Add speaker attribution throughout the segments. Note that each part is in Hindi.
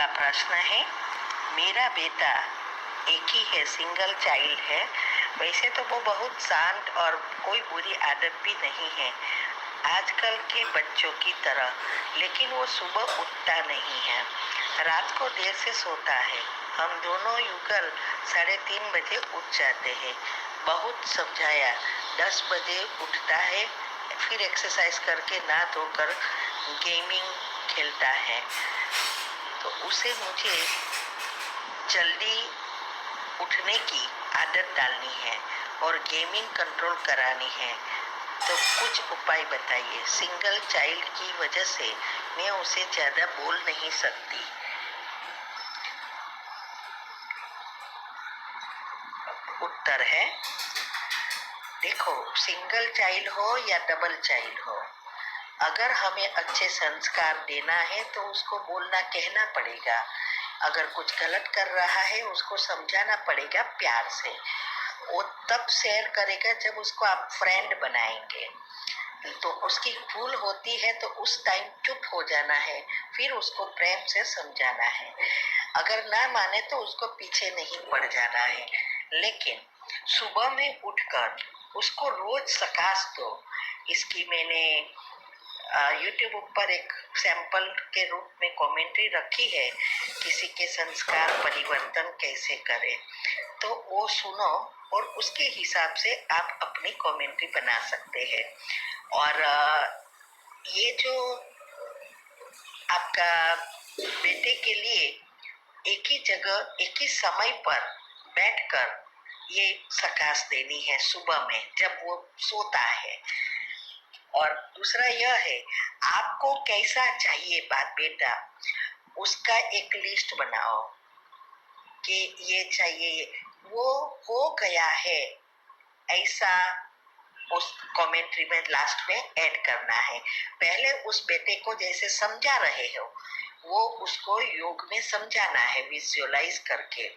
Speaker 1: का प्रश्न है। मेरा बेटा एक ही है, सिंगल चाइल्ड है। वैसे तो वो बहुत शांत और कोई बुरी आदत भी नहीं है आजकल के बच्चों की तरह, लेकिन वो सुबह उठता नहीं है, रात को देर से सोता है। हम दोनों युगल 3:30 बजे उठ जाते हैं। बहुत समझाया, 10 बजे उठता है, फिर एक्सरसाइज करके नहा धोकर गेमिंग खेलता है। तो उसे मुझे जल्दी उठने की आदत डालनी है और गेमिंग कंट्रोल करानी है। तो कुछ उपाय बताइए। सिंगल चाइल्ड की वजह से मैं उसे ज्यादा बोल नहीं सकती। उत्तर है, देखो, सिंगल चाइल्ड हो या डबल चाइल्ड हो, अगर हमें अच्छे संस्कार देना है तो उसको बोलना कहना पड़ेगा। अगर कुछ गलत कर रहा है उसको समझाना पड़ेगा प्यार से। वो तब शेयर करेगा जब उसको आप फ्रेंड बनाएंगे। तो उसकी भूल होती है तो उस टाइम चुप हो जाना है, फिर उसको प्रेम से समझाना है। अगर ना माने तो उसको पीछे नहीं पड़ जाना है, लेकिन सुबह में उठकर उसको रोज सकाश दो। इसकी मैंने यूट्यूब ऊपर एक सैंपल के रूप में कमेंट्री रखी है, किसी के संस्कार परिवर्तन कैसे करें। तो वो सुनो और उसके हिसाब से आप अपनी कमेंट्री बना सकते हैं। और ये जो आपका बेटे के लिए एक ही जगह एक ही समय पर बैठकर ये सकाश देनी है सुबह में जब वो सोता है। और दूसरा यह है, आपको कैसा चाहिए बात बेटा, उसका एक लिस्ट बनाओ कि ये चाहिए, वो हो गया है ऐसा उस कमेंट्री में लास्ट में ऐड करना है। पहले उस बेटे को जैसे समझा रहे हो वो उसको योग में समझाना है विजुअलाइज करके,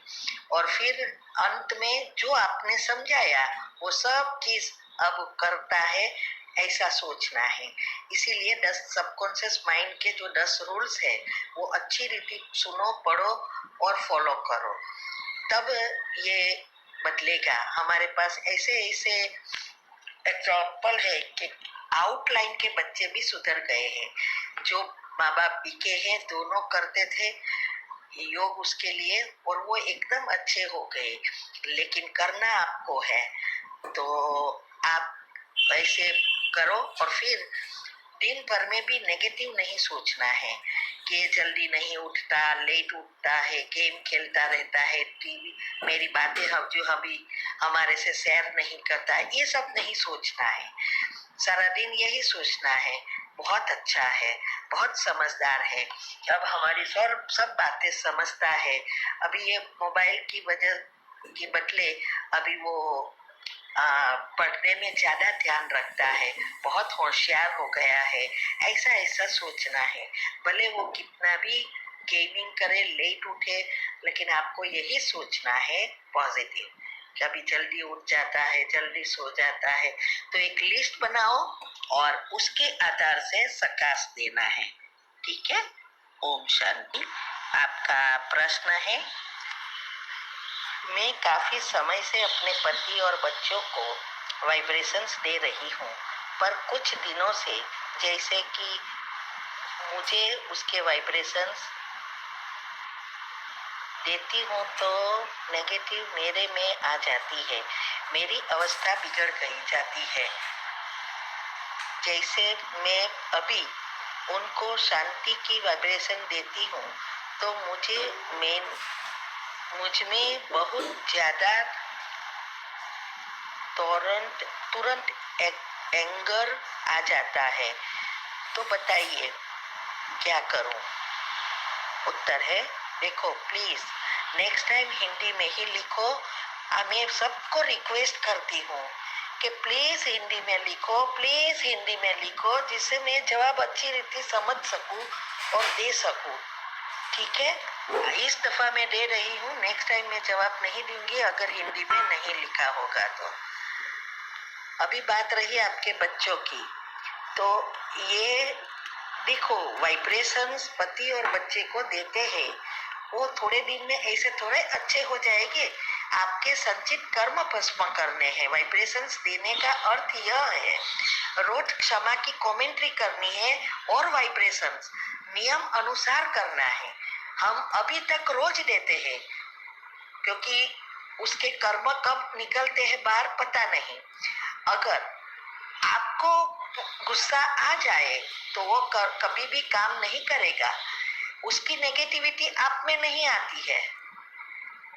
Speaker 1: और फिर अंत में जो आपने समझाया वो सब चीज अब करता है ऐसा सोचना है। इसीलिए 10 सबकॉन्शियस माइंड के जो 10 रूल्स है वो अच्छी रीति सुनो, पढ़ो और फॉलो करो, तब ये बदलेगा। हमारे पास ऐसे ऐसे एग्जाम्पल है कि आउटलाइन के बच्चे भी सुधर गए हैं। जो माँ बाप बीके हैं दोनों करते थे योग उसके लिए और वो एकदम अच्छे हो गए, लेकिन करना आपको है। तो आप ऐसे करो और फिर दिन भर में भी नेगेटिव नहीं सोचना है कि जल्दी नहीं उठता, लेट उठता है, गेम खेलता रहता है, टीवी, मेरी बातें हम जो अभी हमारे से शेयर नहीं करता, ये सब नहीं सोचना है। सारा दिन यही सोचना है, बहुत अच्छा है, बहुत समझदार है, अब हमारी सब बातें समझता है। अभी ये मोबाइल की वजह के बदले अभी वो पढ़ने में ज्यादा ध्यान रखता है, बहुत होशियार हो गया है, ऐसा ऐसा सोचना है। भले वो कितना भी गेमिंग करे, लेट उठे, लेकिन आपको यही सोचना है पॉजिटिव। कभी जल्दी उठ जाता है, जल्दी सो जाता है, तो एक लिस्ट बनाओ और उसके आधार से सकाश देना है। ठीक है। ओम शांति। आपका प्रश्न है, मैं काफी समय से अपने पति और बच्चों को वाइब्रेशंस दे रही हूँ, पर कुछ दिनों से जैसे कि मुझे उसके वाइब्रेशंस देती हूँ तो नेगेटिव मेरे में आ जाती है, मेरी अवस्था बिगड़ गई जाती है। जैसे मैं अभी उनको शांति की वाइब्रेशन देती हूँ तो मुझ में बहुत ज्यादा तुरंत एंगर आ जाता है। तो बताइए क्या करूं। उत्तर है, देखो प्लीज नेक्स्ट टाइम हिंदी में ही लिखो। मैं सबको रिक्वेस्ट करती हूँ कि प्लीज हिंदी में लिखो, प्लीज हिंदी में लिखो, जिससे मैं जवाब अच्छी रीति समझ सकूं और दे सकूं। ठीक है, इस दफा मैं दे रही हूँ, नेक्स्ट टाइम मैं जवाब नहीं दूंगी अगर हिंदी में नहीं लिखा होगा तो। अभी बात रही आपके बच्चों की, तो ये देखो, वाइब्रेशंस पति और बच्चे को देते हैं, वो थोड़े दिन में ऐसे थोड़े अच्छे हो जाएंगे। आपके संचित कर्म भस्म करने हैं। वाइब्रेशंस देने का अर्थ यह है, रोज क्षमा की कमेंट्री करनी है और वाइब्रेशंस नियम अनुसार करना है। हम अभी तक रोज देते हैं, क्योंकि उसके कर्म कब निकलते हैं बाहर पता नहीं। अगर आपको गुस्सा आ जाए तो वो कभी भी काम नहीं करेगा। उसकी नेगेटिविटी आप में नहीं आती है,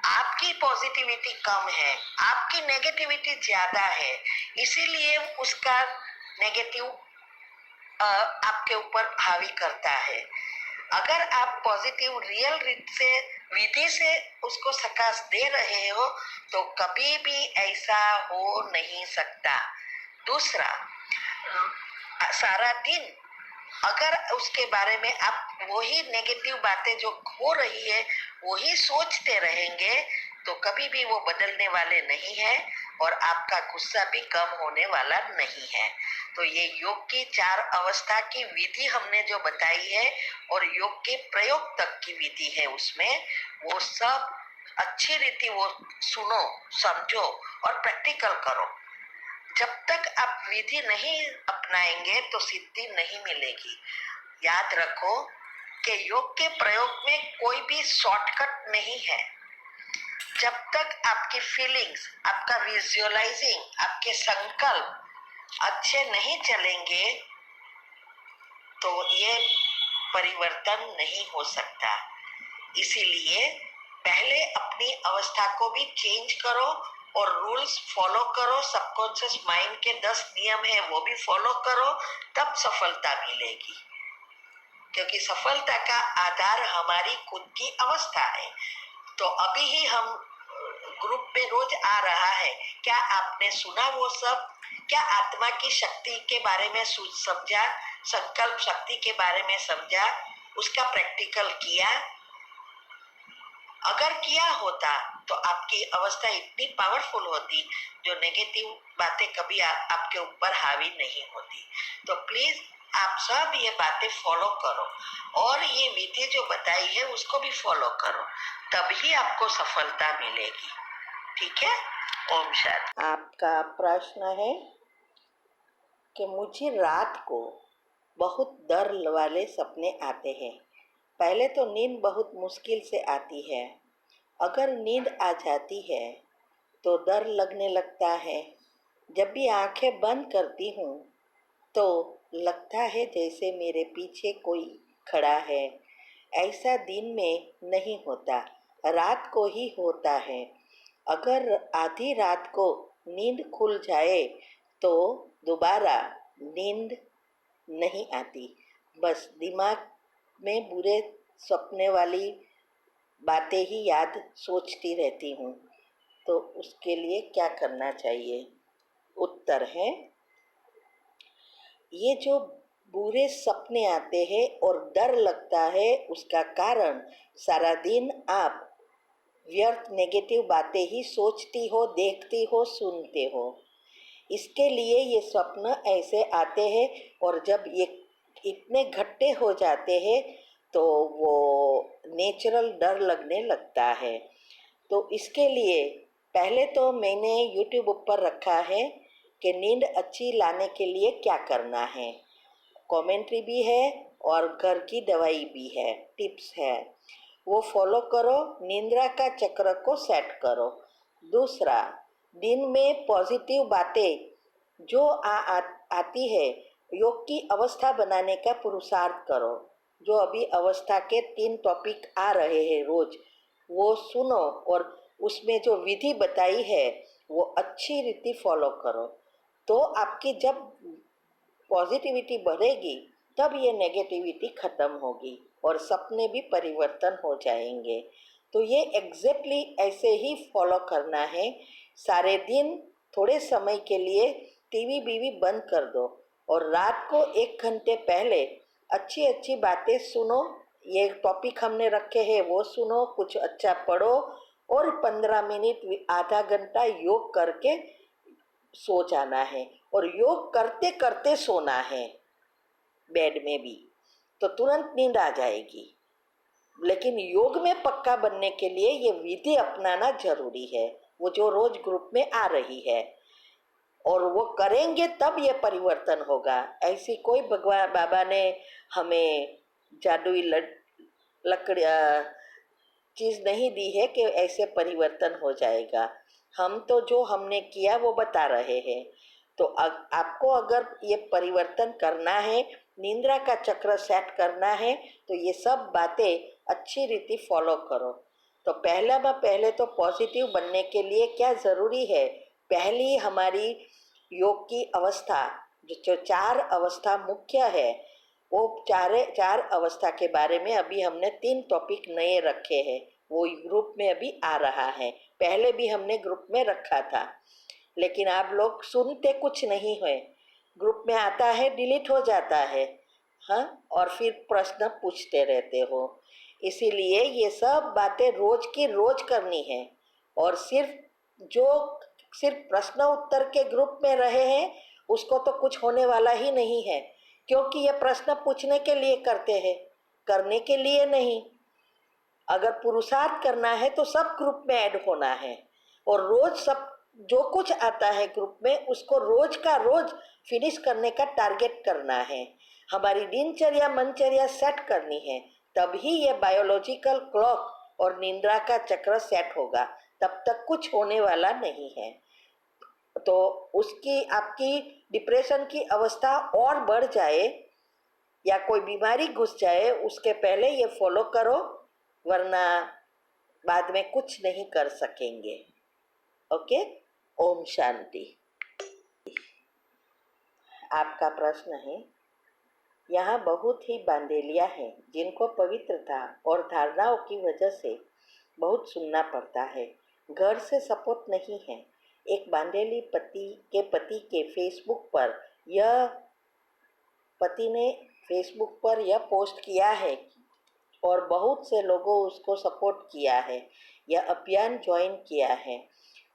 Speaker 1: आपकी पॉजिटिविटी कम है, आपकी नेगेटिविटी ज्यादा है, इसीलिए उसका नेगेटिव आपके ऊपर हावी करता है। अगर आप पॉजिटिव रियल रीत से विधि से उसको सकाश दे रहे हो तो कभी भी ऐसा हो नहीं सकता। दूसरा, सारा दिन अगर उसके बारे में आप वही नेगेटिव बातें जो हो रही है वही सोचते रहेंगे तो कभी भी वो बदलने वाले नहीं है और आपका गुस्सा भी कम होने वाला नहीं है। तो ये योग की 4 अवस्था की विधि हमने जो बताई है और योग के प्रयोग तक की विधि है, उसमें वो सब अच्छी रीति वो सुनो, समझो और प्रैक्टिकल करो। जब तक आप विधि नहीं अपनाएंगे तो सिद्धि नहीं मिलेगी। याद रखो कि योग के प्रयोग में कोई भी शॉर्टकट नहीं है। जब तक आपकी फीलिंग्स, आपका विजुअलाइजिंग, आपके संकल्प अच्छे नहीं चलेंगे तो ये परिवर्तन नहीं हो सकता। इसीलिए पहले अपनी अवस्था को भी चेंज करो और रूल्स फॉलो करो। सबकॉन्शियस माइंड के 10 नियम है वो भी फॉलो करो, तब सफलता मिलेगी। क्योंकि सफलता का आधार हमारी खुद की अवस्था है। तो अभी ही हम ग्रुप में रोज आ रहा है, क्या आपने सुना वो सब? क्या आत्मा की शक्ति के बारे में समझा, संकल्प शक्ति के बारे में समझा, उसका प्रैक्टिकल किया? अगर किया होता तो आपकी अवस्था इतनी पावरफुल होती जो नेगेटिव बातें कभी आपके ऊपर हावी नहीं होती। तो प्लीज आप सब ये बातें फॉलो करो और ये विधि जो बताई है उसको भी फॉलो करो, तभी आपको सफलता मिलेगी। ठीक है? ओम शांति। आपका प्रश्न है कि मुझे रात को बहुत डर वाले सपने आते हैं। पहले तो नींद बहुत मुश्किल से आती है, अगर नींद आ जाती है तो डर लगने लगता है। जब भी आंखें बंद करती हूँ तो लगता है जैसे मेरे पीछे कोई खड़ा है। ऐसा दिन में नहीं होता, रात को ही होता है। अगर आधी रात को नींद खुल जाए तो दोबारा नींद नहीं आती, बस दिमाग में बुरे सपने वाली बातें ही याद सोचती रहती हूँ। तो उसके लिए क्या करना चाहिए? उत्तर है, ये जो बुरे सपने आते हैं और डर लगता है उसका कारण सारा दिन आप व्यर्थ नेगेटिव बातें ही सोचती हो, देखती हो, सुनते हो। इसके लिए ये स्वप्न ऐसे आते हैं और जब ये इतने घट्टे हो जाते हैं तो वो नेचुरल डर लगने लगता है। तो इसके लिए पहले तो मैंने यूट्यूब ऊपर रखा है कि नींद अच्छी लाने के लिए क्या करना है। कमेंट्री भी है और घर की दवाई भी है, टिप्स है, वो फॉलो करो। निंद्रा का चक्र को सेट करो। दूसरा, दिन में पॉजिटिव बातें जो आती है, योग की अवस्था बनाने का पुरुषार्थ करो। जो अभी अवस्था के 3 टॉपिक आ रहे हैं रोज, वो सुनो और उसमें जो विधि बताई है वो अच्छी रीति फॉलो करो। तो आपकी जब पॉजिटिविटी बढ़ेगी तब ये नेगेटिविटी खत्म होगी और सपने भी परिवर्तन हो जाएंगे। तो ये एग्जैक्टली ऐसे ही फॉलो करना है। सारे दिन थोड़े समय के लिए टीवी बीवी बंद कर दो और रात को 1 घंटे पहले अच्छी अच्छी बातें सुनो। ये टॉपिक हमने रखे हैं वो सुनो, कुछ अच्छा पढ़ो और 15 मिनट आधा घंटा योग करके सो जाना है। और योग करते करते सोना है, बेड में भी। तो तुरंत नींद आ जाएगी। लेकिन योग में पक्का बनने के लिए ये विधि अपनाना जरूरी है, वो जो रोज ग्रुप में आ रही है, और वो करेंगे तब ये परिवर्तन होगा। ऐसी कोई भगवान बाबा ने हमें जादुई लकड़ी चीज नहीं दी है कि ऐसे परिवर्तन हो जाएगा। हम तो जो हमने किया वो बता रहे हैं। तो आपको अगर ये परिवर्तन करना है, निंद्रा का चक्र सेट करना है, तो ये सब बातें अच्छी रीति फॉलो करो। तो पहले तो पॉजिटिव बनने के लिए क्या ज़रूरी है, पहली हमारी योग की अवस्था, जो 4 अवस्था मुख्य है, वो चार अवस्था के बारे में अभी हमने 3 टॉपिक नए रखे हैं, वो ग्रुप में अभी आ रहा है। पहले भी हमने ग्रुप में रखा था, लेकिन आप लोग सुनते कुछ नहीं है, ग्रुप में आता है डिलीट हो जाता है, हाँ, और फिर प्रश्न पूछते रहते हो। इसीलिए ये सब बातें रोज की रोज करनी है। और सिर्फ प्रश्न उत्तर के ग्रुप में रहे हैं उसको तो कुछ होने वाला ही नहीं है, क्योंकि ये प्रश्न पूछने के लिए करते हैं, करने के लिए नहीं। अगर पुरुषार्थ करना है तो सब ग्रुप में ऐड होना है, और रोज सब जो कुछ आता है ग्रुप में उसको रोज का रोज फिनिश करने का टारगेट करना है। हमारी दिनचर्या मनचर्या सेट करनी है, तभी ये बायोलॉजिकल क्लॉक और निंद्रा का चक्र सेट होगा, तब तक कुछ होने वाला नहीं है। तो उसकी आपकी डिप्रेशन की अवस्था और बढ़ जाए या कोई बीमारी घुस जाए उसके पहले ये फॉलो करो, वरना बाद में कुछ नहीं कर सकेंगे। ओके, ओम शांति। आपका प्रश्न है, यहाँ बहुत ही बांदेलियाँ हैं जिनको पवित्रता और धारणाओं की वजह से बहुत सुनना पड़ता है, घर से सपोर्ट नहीं है। एक बांदेली पति के पति ने फेसबुक पर यह पोस्ट किया है और बहुत से लोगों उसको सपोर्ट किया है, यह अभियान ज्वाइन किया है।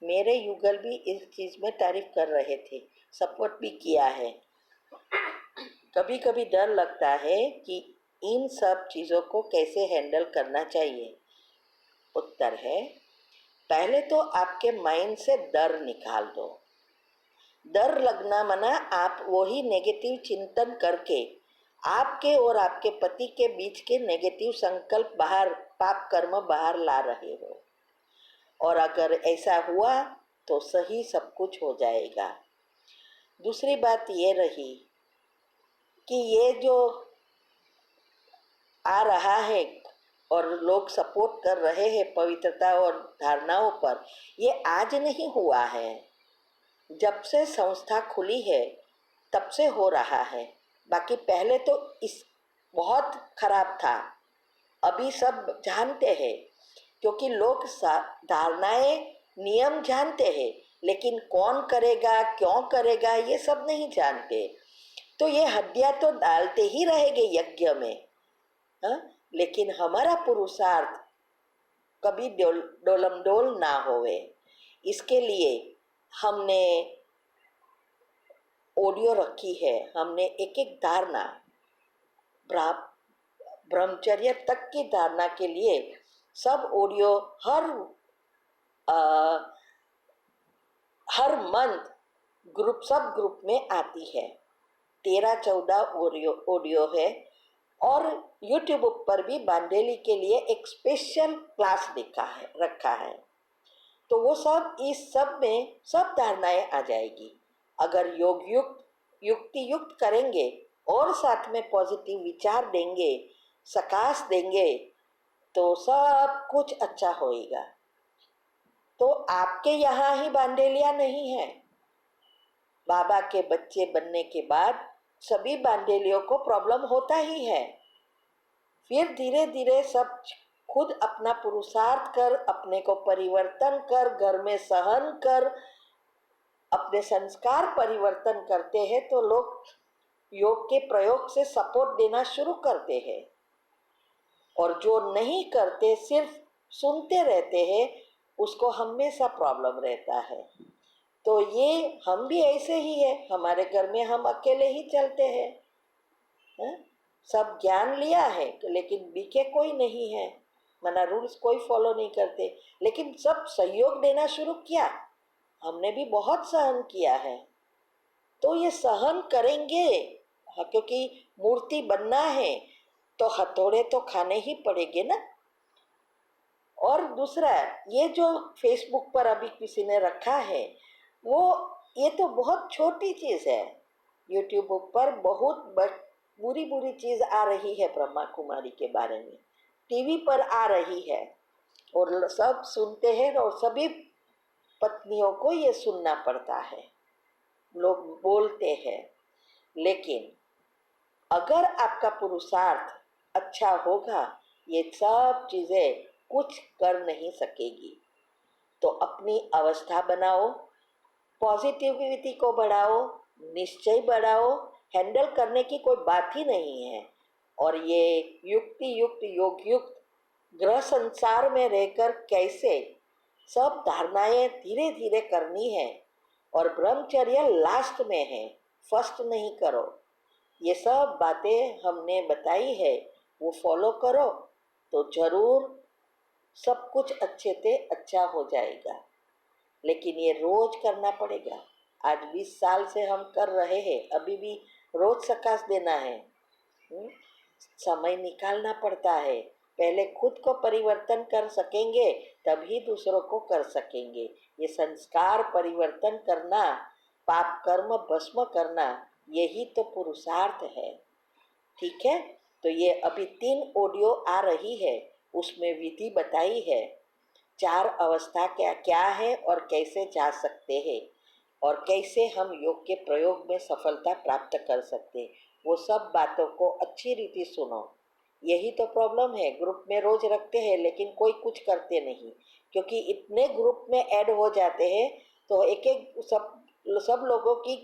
Speaker 1: मेरे युगल भी इस चीज़ में तारीफ कर रहे थे, सपोर्ट भी किया है। कभी कभी डर लगता है कि इन सब चीज़ों को कैसे हैंडल करना चाहिए। उत्तर है, पहले तो आपके माइंड से डर निकाल दो। डर लगना मना आप वही नेगेटिव चिंतन करके आपके और आपके पति के बीच के नेगेटिव संकल्प पाप कर्म बाहर ला रहे हो, और अगर ऐसा हुआ तो सही सब कुछ हो जाएगा। दूसरी बात ये रही कि ये जो आ रहा है और लोग सपोर्ट कर रहे हैं पवित्रता और धारणाओं पर, ये आज नहीं हुआ है। जब से संस्था खुली है तब से हो रहा है। बाकी पहले तो इस बहुत खराब था, अभी सब जानते हैं, क्योंकि लोग धारणाएं नियम जानते हैं, लेकिन कौन करेगा क्यों करेगा ये सब नहीं जानते। तो ये हड्डियां तो डालते ही रहेंगे यज्ञ में, हाँ? लेकिन हमारा पुरुषार्थ कभी डोलमडोल ना होवे, इसके लिए हमने ऑडियो रखी है। हमने एक एक धारणा, ब्रह्मचर्य तक की धारणा के लिए सब ऑडियो हर मंथ सब ग्रुप में आती है। 13-14 ऑडियो है, और यूट्यूब पर भी बांडेली के लिए एक स्पेशल क्लास रखा है। तो वो सब इस सब में सब धारणाएं आ जाएगी। अगर युक्ति युक्त करेंगे और साथ में पॉजिटिव विचार देंगे, सकाश देंगे, तो सब कुछ अच्छा होएगा। तो आपके यहाँ ही बांडेलिया नहीं है, बाबा के बच्चे बनने के बाद सभी बांडेलियों को प्रॉब्लम होता ही है। फिर धीरे धीरे सब खुद अपना पुरुषार्थ कर, अपने को परिवर्तन कर, घर में सहन कर, अपने संस्कार परिवर्तन करते हैं, तो लोग योग के प्रयोग से सपोर्ट देना शुरू करते हैं। और जो नहीं करते, सिर्फ सुनते रहते हैं, उसको हमेशा प्रॉब्लम रहता है। तो ये हम भी ऐसे ही है, हमारे घर में हम अकेले ही चलते हैं, सब ज्ञान लिया है लेकिन बीके कोई नहीं है, मना रूल्स कोई फॉलो नहीं करते, लेकिन सब सहयोग देना शुरू किया। हमने भी बहुत सहन किया है, तो ये सहन करेंगे। हाँ, क्योंकि मूर्ति बनना है तो हथौड़े तो खाने ही पड़ेंगे ना। और दूसरा, ये जो फेसबुक पर अभी किसी ने रखा है वो, ये तो बहुत छोटी चीज है। यूट्यूब पर बहुत बुरी बुरी चीज आ रही है ब्रह्मा कुमारी के बारे में, टीवी पर आ रही है और सब सुनते हैं, और सभी पत्नियों को ये सुनना पड़ता है, लोग बोलते हैं। लेकिन अगर आपका पुरुषार्थ अच्छा होगा, ये सब चीजें कुछ कर नहीं सकेगी। तो अपनी अवस्था बनाओ, पॉजिटिविटी को बढ़ाओ, निश्चय बढ़ाओ, हैंडल करने की कोई बात ही नहीं है। और ये युक्ति युक्त योग युक्त ग्रह संसार में रहकर कैसे सब धारणाएं धीरे धीरे करनी है, और ब्रह्मचर्य लास्ट में है, फर्स्ट नहीं करो। ये सब बातें हमने बताई है, वो फॉलो करो तो जरूर सब कुछ अच्छे से अच्छा हो जाएगा। लेकिन ये रोज करना पड़ेगा। आज 20 साल से हम कर रहे हैं, अभी भी रोज सकाश देना है। समय निकालना पड़ता है। पहले खुद को परिवर्तन कर सकेंगे तभी दूसरों को कर सकेंगे। ये संस्कार परिवर्तन करना, पाप कर्म भस्म करना, यही तो पुरुषार्थ है। ठीक है, तो ये अभी 3 ऑडियो आ रही है, उसमें विधि बताई है, 4 अवस्था क्या क्या है और कैसे जा सकते हैं, और कैसे हम योग के प्रयोग में सफलता प्राप्त कर सकते हैं। वो सब बातों को अच्छी रीति सुनो। यही तो प्रॉब्लम है, ग्रुप में रोज रखते हैं लेकिन कोई कुछ करते नहीं, क्योंकि इतने ग्रुप में ऐड हो जाते हैं तो एक एक सब लोगों की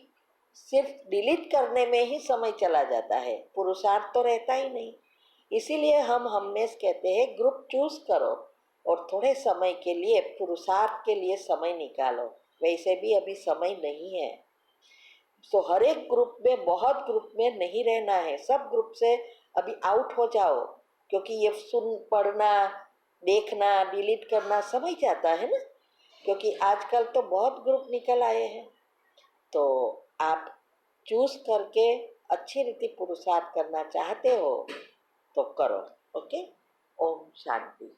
Speaker 1: सिर्फ डिलीट करने में ही समय चला जाता है, पुरुषार्थ तो रहता ही नहीं। इसीलिए हम हमेशा कहते हैं ग्रुप चूज करो और थोड़े समय के लिए पुरुषार्थ के लिए समय निकालो। वैसे भी अभी समय नहीं है, तो हर एक ग्रुप में, बहुत ग्रुप में नहीं रहना है, सब ग्रुप से अभी आउट हो जाओ, क्योंकि ये सुन पढ़ना देखना डिलीट करना समय जाता है ना, क्योंकि आजकल तो बहुत ग्रुप निकल आए हैं। तो आप चूज करके अच्छी रीति पुरुषार्थ करना चाहते हो तो करो। ओके, ओम शांति।